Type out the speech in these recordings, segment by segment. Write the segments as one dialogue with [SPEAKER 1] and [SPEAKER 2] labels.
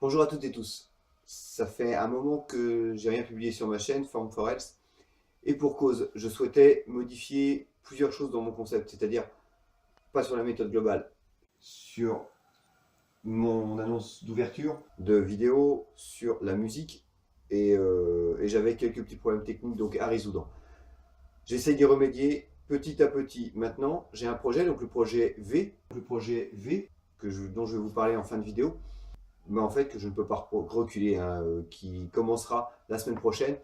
[SPEAKER 1] Bonjour à toutes et tous. Ça fait un moment que j'ai rien publié sur ma chaîne Farm for Health et pour cause, je souhaitais modifier plusieurs choses dans mon concept, c'est-à-dire pas sur la méthode globale, sur mon annonce d'ouverture de vidéo, sur la musique et j'avais quelques petits problèmes techniques donc à résoudre. J'essaie d'y remédier petit à petit. Maintenant, j'ai un projet, donc le projet V dont je vais vous parler en fin de vidéo. Mais en fait que je ne peux pas reculer, qui commencera la semaine prochaine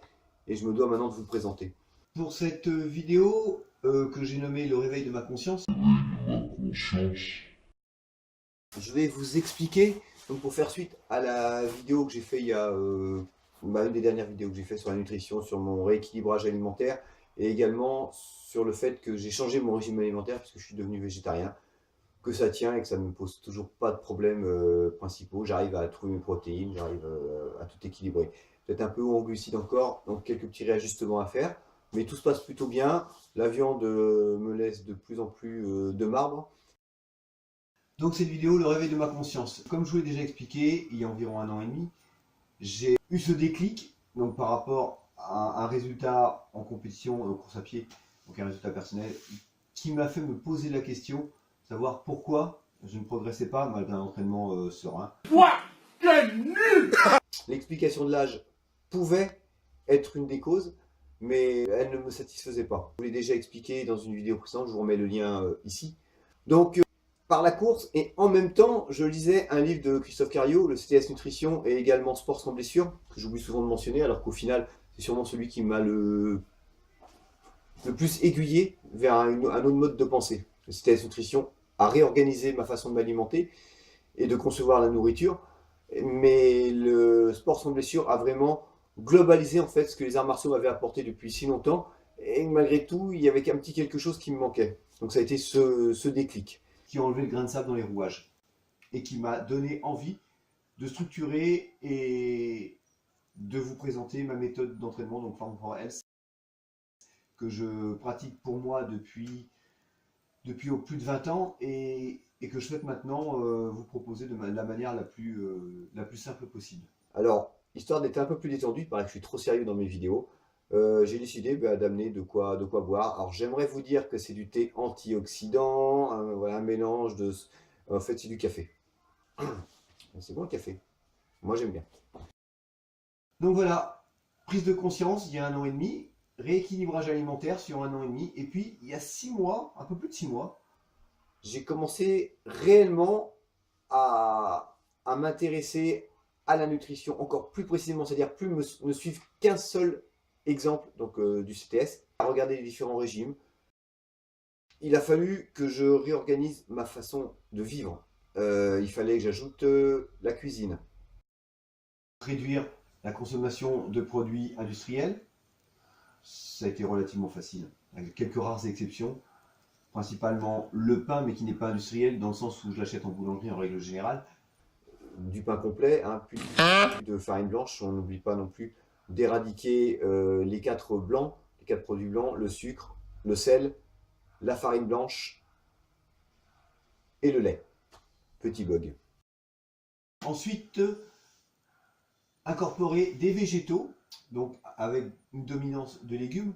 [SPEAKER 1] et je me dois maintenant de vous le présenter. Pour cette vidéo que j'ai nommée le réveil de ma conscience, je vais vous expliquer, donc pour faire suite à la vidéo que j'ai fait il y a, une des dernières vidéos que j'ai fait sur la nutrition, sur mon rééquilibrage alimentaire et également sur le fait que j'ai changé mon régime alimentaire parce que je suis devenu végétarien, que ça tient et que ça ne me pose toujours pas de problèmes principaux. J'arrive à trouver mes protéines, j'arrive à tout équilibrer. Peut-être un peu haut en glucides encore, donc quelques petits réajustements à faire. Mais tout se passe plutôt bien. La viande me laisse de plus en plus de marbre. Donc cette vidéo, le réveil de ma conscience. Comme je vous l'ai déjà expliqué, il y a environ 1 an et demi, j'ai eu ce déclic donc par rapport à un résultat en compétition, en course à pied, donc un résultat personnel, qui m'a fait me poser la question savoir pourquoi je ne progressais pas malgré un entraînement serein.
[SPEAKER 2] Quoi? Quel nul!
[SPEAKER 1] L'explication de l'âge pouvait être une des causes, mais elle ne me satisfaisait pas. Je vous l'ai déjà expliqué dans une vidéo précédente, je vous remets le lien ici. Donc, par la course, et en même temps, je lisais un livre de Christophe Cariou, le CTS Nutrition, et également Sport sans blessure, que j'oublie souvent de mentionner, alors qu'au final, c'est sûrement celui qui m'a le plus aiguillé vers un autre mode de pensée. Le CTS Nutrition a réorganisé ma façon de m'alimenter et de concevoir la nourriture, mais le sport sans blessure a vraiment globalisé en fait ce que les arts martiaux m'avaient apporté depuis si longtemps, et malgré tout, il y avait un petit quelque chose qui me manquait. Donc ça a été ce déclic qui a enlevé le grain de sable dans les rouages et qui m'a donné envie de structurer et de vous présenter ma méthode d'entraînement, donc Farm for Health, que je pratique pour moi depuis plus de 20 ans et que je souhaite maintenant vous proposer de la manière la plus simple possible. Alors, histoire d'être un peu plus détendu, il paraît que je suis trop sérieux dans mes vidéos, j'ai décidé d'amener de quoi boire. Alors j'aimerais vous dire que c'est du thé antioxydant, voilà, un mélange de... En fait c'est du café. C'est bon le café, moi j'aime bien. Donc voilà, prise de conscience il y a 1 an et demi, rééquilibrage alimentaire sur 1 an et demi, et puis il y a 6 mois, un peu plus de 6 mois, j'ai commencé réellement à m'intéresser à la nutrition encore plus précisément, c'est-à-dire plus ne suivre qu'un seul exemple donc, du CTS, à regarder les différents régimes. Il a fallu que je réorganise ma façon de vivre. Il fallait que j'ajoute la cuisine. Réduire la consommation de produits industriels, ça a été relativement facile, avec quelques rares exceptions. Principalement le pain, mais qui n'est pas industriel, dans le sens où je l'achète en boulangerie en règle générale. Du pain complet, hein, plus de farine blanche, on n'oublie pas non plus d'éradiquer les 4 blancs, les 4 produits blancs, le sucre, le sel, la farine blanche et le lait. Petit bug. Ensuite, incorporer des végétaux, donc avec une dominance de légumes,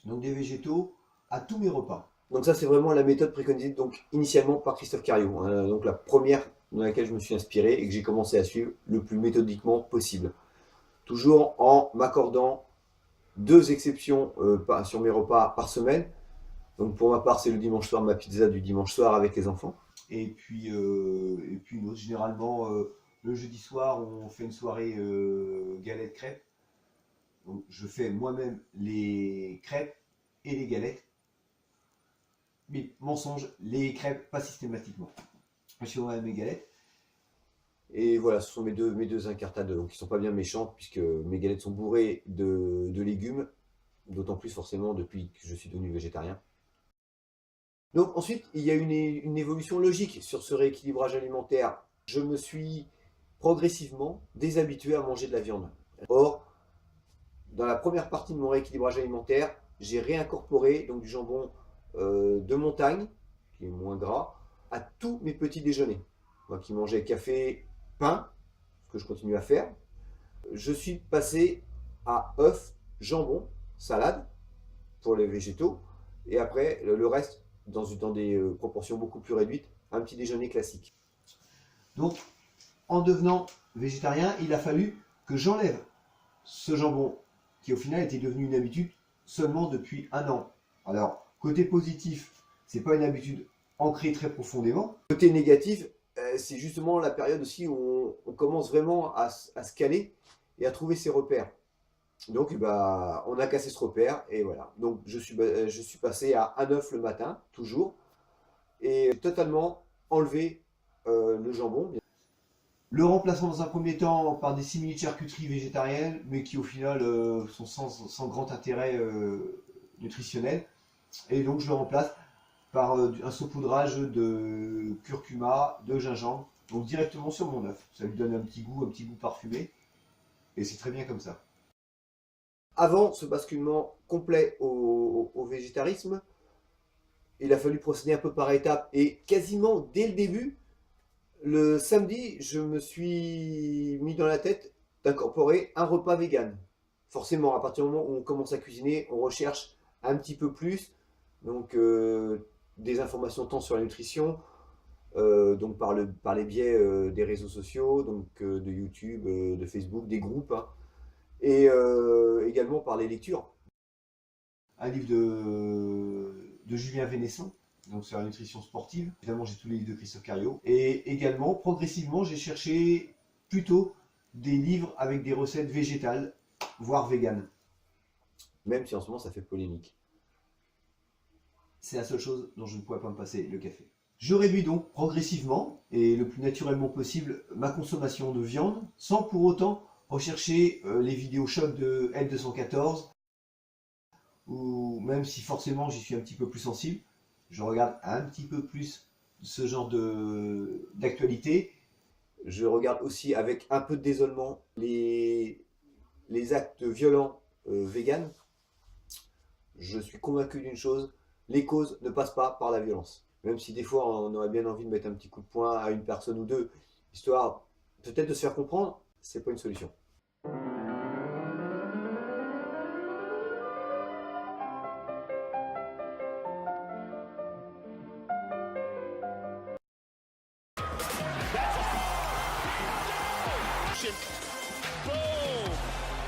[SPEAKER 1] donc des végétaux à tous mes repas. Donc ça c'est vraiment la méthode préconisée donc initialement par Christophe Cariou, hein, donc la première dans laquelle je me suis inspiré et que j'ai commencé à suivre le plus méthodiquement possible. Toujours en m'accordant 2 exceptions sur mes repas par semaine. Donc pour ma part c'est le dimanche soir, ma pizza du dimanche soir avec les enfants. Et puis généralement le jeudi soir on fait une soirée galette crêpes. Donc je fais moi-même les crêpes et les galettes. Mais mensonge, les crêpes pas systématiquement. Je fais moi-même mes galettes. Et voilà, ce sont mes deux incartades, donc ils sont pas bien méchants puisque mes galettes sont bourrées de légumes, d'autant plus forcément depuis que je suis devenu végétarien. Donc ensuite, il y a une évolution logique sur ce rééquilibrage alimentaire. Je me suis progressivement déshabitué à manger de la viande. Or, dans la première partie de mon rééquilibrage alimentaire, j'ai réincorporé donc du jambon de montagne, qui est moins gras, à tous mes petits déjeuners. Moi qui mangeais café, pain, que je continue à faire. Je suis passé à œufs, jambon, salade pour les végétaux, et après le reste dans des proportions beaucoup plus réduites, un petit déjeuner classique. Donc, en devenant végétarien, il a fallu que j'enlève ce jambon qui au final était devenu une habitude seulement depuis 1 an. Alors, côté positif, c'est pas une habitude ancrée très profondément. Côté négatif, c'est justement la période aussi où on commence vraiment à se caler et à trouver ses repères. Donc, bah, on a cassé ce repère et voilà. Donc, je suis passé à un œuf le matin, toujours, et totalement enlevé le jambon. Le remplaçant dans un premier temps par des simili-charcuteries végétariennes, mais qui au final sont sans grand intérêt nutritionnel. Et donc, je le remplace par un saupoudrage de curcuma, de gingembre, donc directement sur mon œuf. Ça lui donne un petit goût parfumé, et c'est très bien comme ça. Avant ce basculement complet au végétarisme, il a fallu procéder un peu par étapes, et quasiment dès le début, le samedi, je me suis mis dans la tête d'incorporer un repas vegan. Forcément, à partir du moment où on commence à cuisiner, on recherche un petit peu plus, donc des informations tant sur la nutrition, donc par les biais des réseaux sociaux, donc de YouTube, de Facebook, des groupes, hein, et également par les lectures. Un livre de Julien Vénesson, donc sur la nutrition sportive. Évidemment, j'ai tous les livres de Christophe Cario. Et également, progressivement, j'ai cherché plutôt des livres avec des recettes végétales, voire véganes. Même si en ce moment, ça fait polémique. C'est la seule chose dont je ne pourrais pas me passer, le café. Je réduis donc progressivement, et le plus naturellement possible, ma consommation de viande, sans pour autant rechercher les vidéos chocs de L214, ou même si forcément j'y suis un petit peu plus sensible, je regarde un petit peu plus ce genre d'actualité. Je regarde aussi avec un peu de désolement les actes violents véganes. Je suis convaincu d'une chose, les causes ne passent pas par la violence. Même si des fois on aurait bien envie de mettre un petit coup de poing à une personne ou deux, histoire peut-être de se faire comprendre, c'est pas une solution.
[SPEAKER 3] Boom!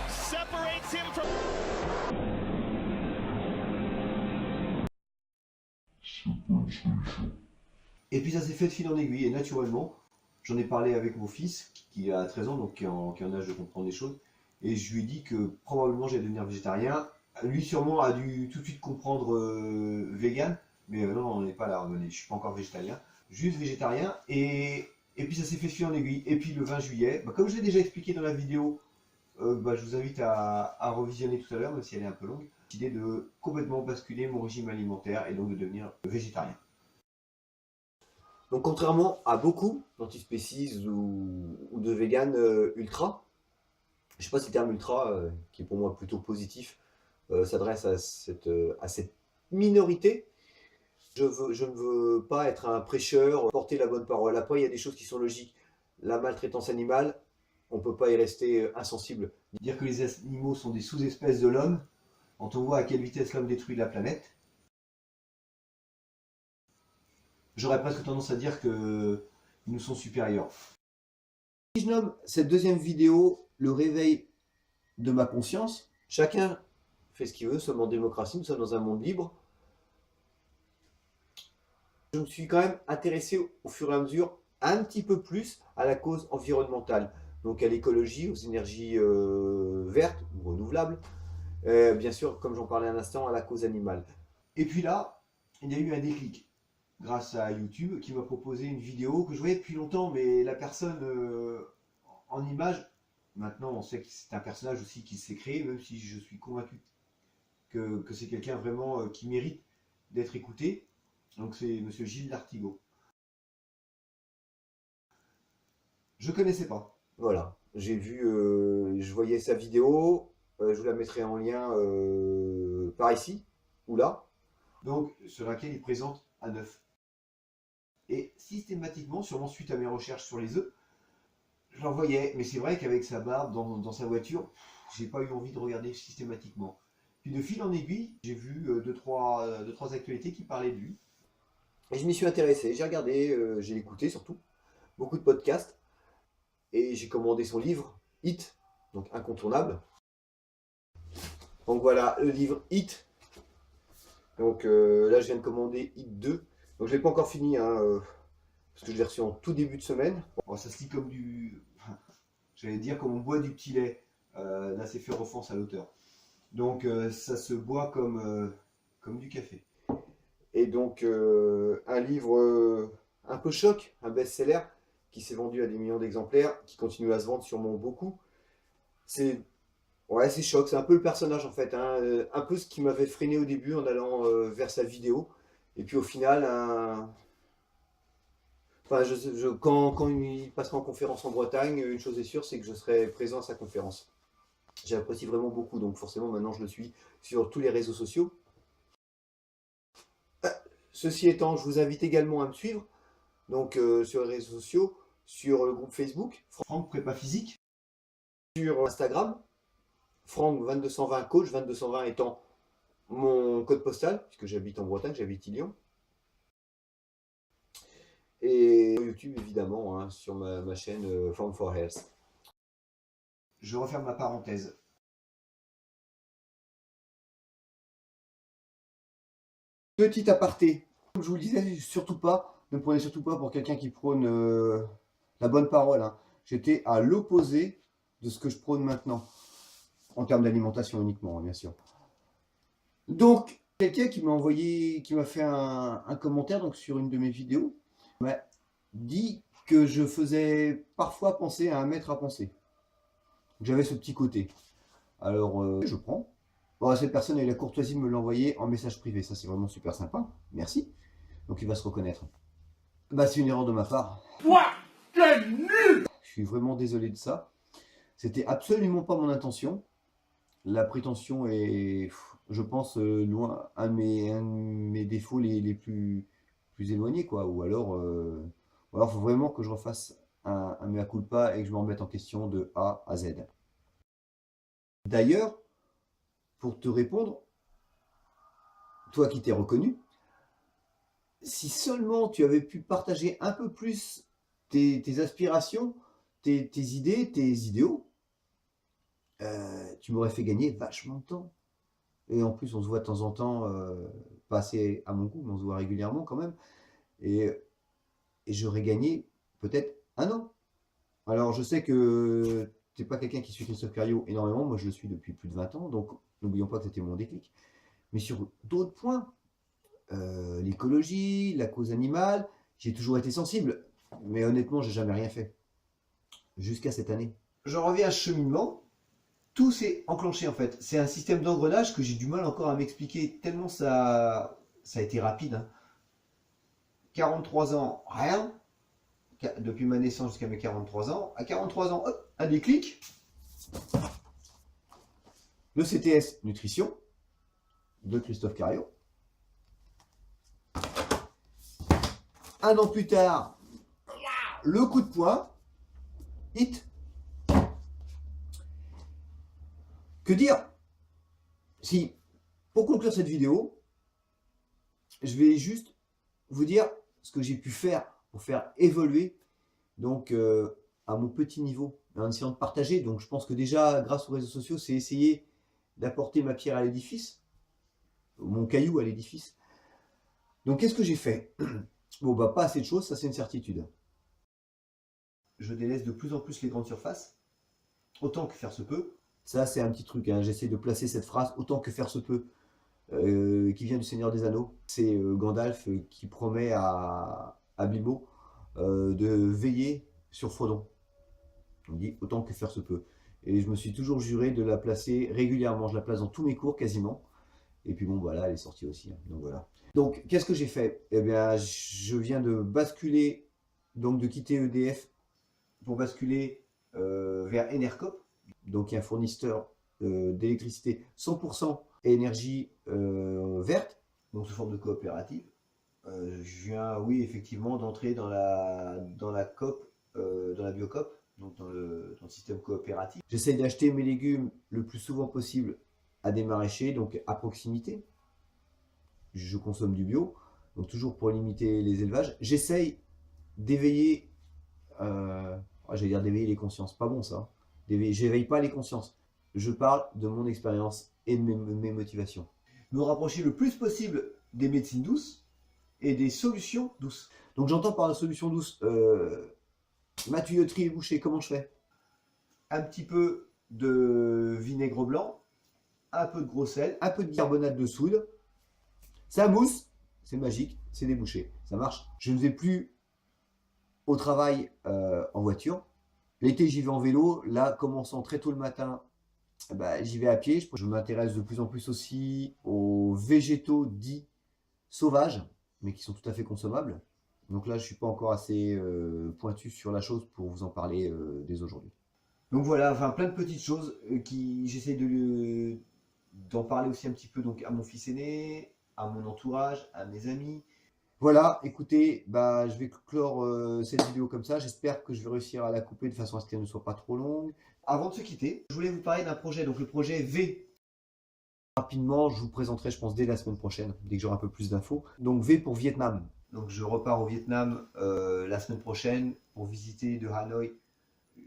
[SPEAKER 3] Separates him from...
[SPEAKER 1] Et puis ça s'est fait de fil en aiguille, et naturellement, j'en ai parlé avec mon fils, qui a 13 ans, donc qui est en âge de comprendre les choses, et je lui ai dit que probablement j'allais devenir végétarien. Lui sûrement a dû tout de suite comprendre vegan, mais non, on n'est pas là, je suis pas encore végétarien, juste végétarien, et puis ça s'est fait de fil en aiguille. Et puis le 20 juillet, comme je l'ai déjà expliqué dans la vidéo, je vous invite à revisionner tout à l'heure, même si elle est un peu longue, l'idée de complètement basculer mon régime alimentaire et donc de devenir végétarien. Donc contrairement à beaucoup d'antispécistes ou de véganes ultra, je ne sais pas si le terme ultra, qui est pour moi plutôt positif, s'adresse à cette minorité. Je ne veux pas être un prêcheur, porter la bonne parole. Après, il y a des choses qui sont logiques. La maltraitance animale, on ne peut pas y rester insensible. Dire que les animaux sont des sous-espèces de l'homme, quand on voit à quelle vitesse l'homme détruit la planète, j'aurais presque tendance à dire qu'ils nous sont supérieurs. Si je nomme cette deuxième vidéo le réveil de ma conscience, chacun fait ce qu'il veut, nous sommes en démocratie, nous sommes dans un monde libre. Je me suis quand même intéressé au fur et à mesure un petit peu plus à la cause environnementale, donc à l'écologie, aux énergies vertes ou renouvelables, bien sûr, comme j'en parlais un instant, à la cause animale. Et puis là, il y a eu un déclic grâce à YouTube qui m'a proposé une vidéo que je voyais depuis longtemps, mais la personne en image, maintenant on sait que c'est un personnage aussi qui s'est créé, même si je suis convaincu que c'est quelqu'un vraiment qui mérite d'être écouté. Donc c'est monsieur Gilles Lartigot. Je connaissais pas. Voilà, j'ai vu, je voyais sa vidéo, je vous la mettrai en lien par ici ou là. Donc sur laquelle il présente un œuf. Et systématiquement, sûrement suite à mes recherches sur les œufs, je le revoyais, mais c'est vrai qu'avec sa barbe dans sa voiture, j'ai pas eu envie de regarder systématiquement. Puis de fil en aiguille, j'ai vu deux, trois actualités qui parlaient de lui. Et je m'y suis intéressé, j'ai regardé, j'ai écouté surtout, beaucoup de podcasts, et j'ai commandé son livre, Hit, donc incontournable. Donc voilà, le livre Hit. Donc là, je viens de commander Hit 2. Donc je l'ai pas encore fini, hein, parce que je l'ai reçu en tout début de semaine. Bon, ça se lit comme du... J'allais dire comme on boit du petit lait. Là, c'est fait offense à l'auteur. Donc ça se boit comme du café. Et donc un livre un peu choc, un best-seller, qui s'est vendu à des millions d'exemplaires, qui continue à se vendre sûrement beaucoup. C'est choc, c'est un peu le personnage en fait, hein, un peu ce qui m'avait freiné au début en allant vers sa vidéo. Et puis au final, enfin, quand il passera en conférence en Bretagne, une chose est sûre, c'est que je serai présent à sa conférence. J'apprécie vraiment beaucoup, donc forcément maintenant je le suis sur tous les réseaux sociaux. Ceci étant, je vous invite également à me suivre donc sur les réseaux sociaux, sur le groupe Facebook, Franck Prépa Physique, sur Instagram, Franck2220 Coach, 2220 étant mon code postal, puisque j'habite en Bretagne, j'habite Lyon. Et sur YouTube évidemment, hein, sur ma chaîne Form for Health. Je referme ma parenthèse. Petit aparté, comme je vous le disais, surtout pas, ne prenez surtout pas pour quelqu'un qui prône la bonne parole. Hein. J'étais à l'opposé de ce que je prône maintenant, en termes d'alimentation uniquement, bien sûr. Donc, quelqu'un qui m'a fait un commentaire donc, sur une de mes vidéos, m'a dit que je faisais parfois penser à un maître à penser. J'avais ce petit côté. Alors, je prends. Bon, cette personne a eu la courtoisie de me l'envoyer en message privé. Ça, c'est vraiment super sympa. Merci. Donc, il va se reconnaître. Bah, c'est une erreur de ma part.
[SPEAKER 2] Toi, t'es nul!
[SPEAKER 1] Je suis vraiment désolé de ça. C'était absolument pas mon intention. La prétention est, je pense, loin, un de mes défauts les plus éloignés, quoi. Ou alors, il faut vraiment que je refasse un mea culpa et que je me remette en question de A à Z. D'ailleurs, pour te répondre, toi qui t'es reconnu, si seulement tu avais pu partager un peu plus tes aspirations, tes idées, tes idéaux, tu m'aurais fait gagner vachement de temps. Et en plus, on se voit de temps en temps, pas assez à mon goût, mais on se voit régulièrement quand même. Et j'aurais gagné peut-être un an. Alors, je sais que tu n'es pas quelqu'un qui suit Christophe Cario énormément. Moi, je le suis depuis plus de 20 ans. Donc, n'oublions pas que c'était mon déclic. Mais sur d'autres points, l'écologie, la cause animale, j'ai toujours été sensible. Mais honnêtement, j'ai jamais rien fait. Jusqu'à cette année. J'en reviens à ce cheminement. Tout s'est enclenché en fait. C'est un système d'engrenage que j'ai du mal encore à m'expliquer tellement ça a été rapide. Hein. 43 ans, rien. Depuis ma naissance jusqu'à mes 43 ans. À 43 ans, hop, un déclic. Le CTS Nutrition de Christophe Cario. Un an plus tard, le coup de poing, Hit. Que dire? Si, pour conclure cette vidéo, je vais juste vous dire ce que j'ai pu faire pour faire évoluer donc à mon petit niveau, en essayant de partager. Donc je pense que déjà, grâce aux réseaux sociaux, c'est essayer d'apporter ma pierre à l'édifice, mon caillou à l'édifice. Donc qu'est-ce que j'ai fait? Bon, bah pas assez de choses, ça c'est une certitude. Je délaisse de plus en plus les grandes surfaces, autant que faire se peut. Ça c'est un petit truc, hein. J'essaie de placer cette phrase, autant que faire se peut, qui vient du Seigneur des Anneaux. C'est Gandalf qui promet à Bilbo de veiller sur Frodon. On dit autant que faire se peut. Et je me suis toujours juré de la placer régulièrement. Je la place dans tous mes cours quasiment. Et puis bon, voilà, elle est sortie aussi. Hein. Donc voilà. Donc qu'est-ce que j'ai fait? Eh bien, je viens de basculer, donc de quitter EDF pour basculer vers Enercop, donc un fournisseur d'électricité 100% énergie verte, donc sous forme de coopérative. Je viens, oui, effectivement, d'entrer dans la COP, dans la BioCOP, donc dans le système coopératif. J'essaye d'acheter mes légumes le plus souvent possible à des maraîchers, donc à proximité. Je consomme du bio, donc toujours pour limiter les élevages. J'essaye d'éveiller, j'allais dire d'éveiller les consciences, pas bon ça. J'éveille pas les consciences. Je parle de mon expérience et de mes motivations. Me rapprocher le plus possible des médecines douces et des solutions douces. Donc j'entends par la solution douce, ma tuyauterie est bouchée, comment je fais? Un petit peu de vinaigre blanc, un peu de gros sel, un peu de bicarbonate de soude, ça mousse, c'est magique, c'est débouché, ça marche. Je ne vais plus au travail en voiture. L'été, j'y vais en vélo. Là, commençant très tôt le matin, j'y vais à pied. Je m'intéresse de plus en plus aussi aux végétaux dits sauvages, mais qui sont tout à fait consommables. Donc là, je ne suis pas encore assez pointu sur la chose pour vous en parler dès aujourd'hui. Donc voilà, enfin plein de petites choses j'essaie d'en parler aussi un petit peu donc, à mon fils aîné, à mon entourage, à mes amis. Voilà, écoutez, je vais clore cette vidéo comme ça. J'espère que je vais réussir à la couper de façon à ce qu'elle ne soit pas trop longue. Avant de se quitter, je voulais vous parler d'un projet, donc le projet V. Rapidement, je vous présenterai, je pense, dès la semaine prochaine, dès que j'aurai un peu plus d'infos. Donc V pour Vietnam. Donc je repars au Vietnam la semaine prochaine pour visiter de Hanoï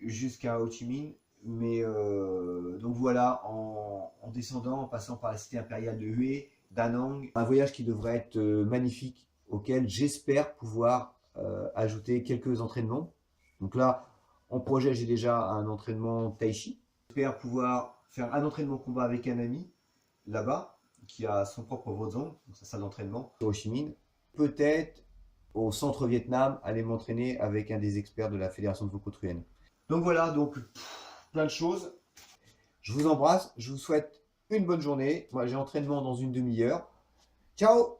[SPEAKER 1] jusqu'à Ho Chi Minh. Mais donc voilà, en descendant, en passant par la cité impériale de Hue, Da Nang. Un voyage qui devrait être magnifique, auquel j'espère pouvoir ajouter quelques entraînements. Donc là, en projet, j'ai déjà un entraînement Tai Chi. J'espère pouvoir faire un entraînement combat avec un ami, là-bas, qui a son propre Vodzong, donc sa salle d'entraînement, au Ho Chi Minh. Peut-être au centre Vietnam, aller m'entraîner avec un des experts de la Fédération de Vô Truyen. Donc voilà, donc plein de choses. Je vous embrasse, je vous souhaite une bonne journée. Moi, j'ai entraînement dans une demi-heure. Ciao!